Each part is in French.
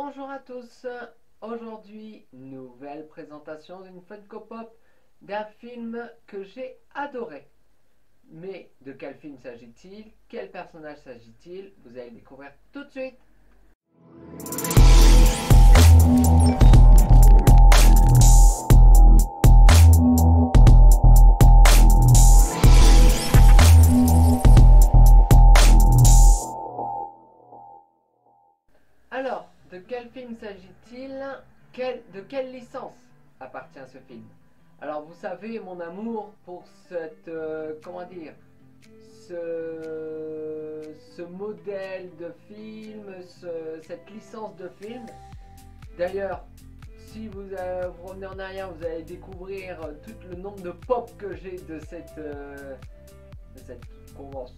Bonjour à tous, aujourd'hui nouvelle présentation d'une Funko Pop d'un film que j'ai adoré. Mais de quel film s'agit-il? Quel personnage s'agit-il? Vous allez le découvrir tout de suite. Alors, de quel film s'agit-il? De quelle licence appartient ce film? Alors, vous savez mon amour pour cette, comment dire, ce modèle de film, cette licence de film. D'ailleurs, si vous revenez en arrière, vous allez découvrir tout le nombre de pop que j'ai de cette convention,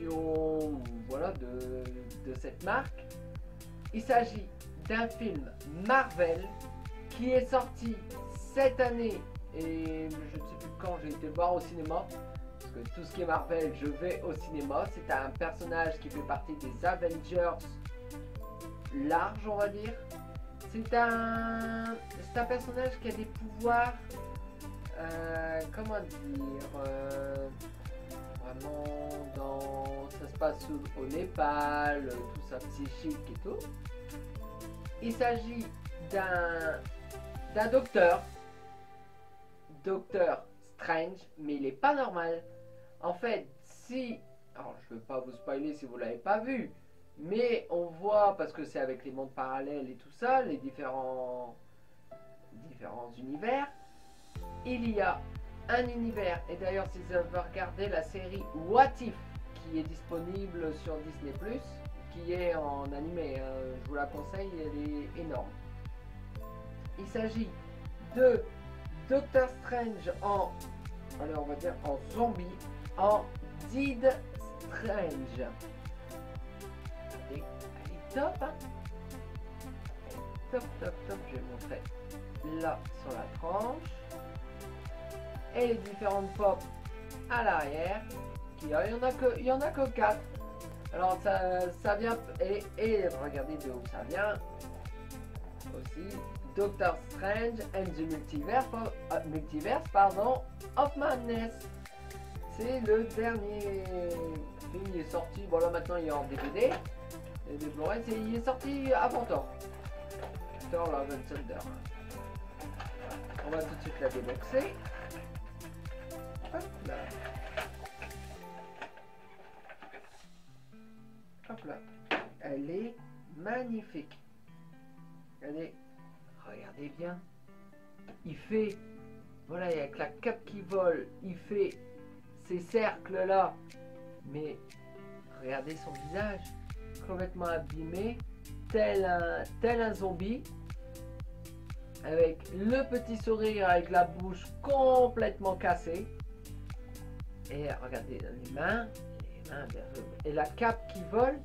ou voilà, de cette marque. Il s'agit d'un film Marvel qui est sorti cette année et je ne sais plus quand j'ai été le voir au cinéma, parce que tout ce qui est Marvel je vais au cinéma. C'est un personnage qui fait partie des Avengers large, on va dire. C'est un personnage qui a des pouvoirs, comment dire, vraiment ça se passe au Népal, tout ça psychique et tout. Il s'agit d'un docteur Strange, mais il est pas normal. En fait, alors je ne veux pas vous spoiler si vous l'avez pas vu, mais on voit, parce que c'est avec les mondes parallèles et tout ça, les différents univers. Il y a un univers, et d'ailleurs si vous avez regardé la série What If qui est disponible sur Disney+, qui est en animé, je vous la conseille, elle est énorme. Il s'agit de Doctor Strange allez, on va dire en zombie, en Dead Strange. Elle est top, hein? Elle est top. Je vais montrer là sur la tranche. Et les différentes pop à l'arrière. Il y en a que 4. Alors ça vient et regardez de où ça vient aussi. Doctor Strange and the Multiverse of Madness. C'est le dernier film. Il est sorti, voilà, maintenant il est en DVD et des Blu-ray. Il est sorti avant Thor. Thor Love and Thunder. On va tout de suite la déboxer. Hop là. Hop là. Elle est magnifique. Regardez bien. Il fait, voilà, avec la cape qui vole, il fait ces cercles là. Mais regardez son visage, complètement abîmé, tel un zombie. Avec le petit sourire, avec la bouche complètement cassée. Et regardez les mains et la cape qui vole,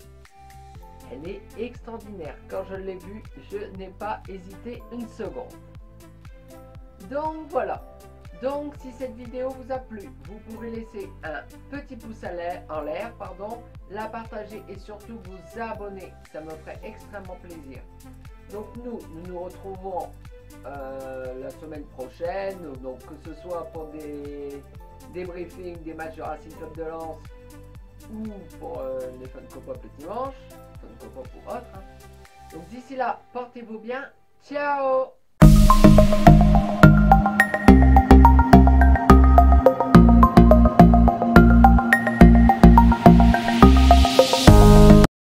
elle est extraordinaire. Quand je l'ai vue, je n'ai pas hésité une seconde. Donc voilà. Donc si cette vidéo vous a plu, vous pouvez laisser un petit pouce en l'air, la partager et surtout vous abonner. Ça me ferait extrêmement plaisir. Donc nous retrouvons la semaine prochaine, donc que ce soit pour des briefings des matchs de Racing Club de Lens ou pour les Funko Pop le dimanche, Funko Pop ou autre. Donc d'ici là, portez-vous bien, ciao!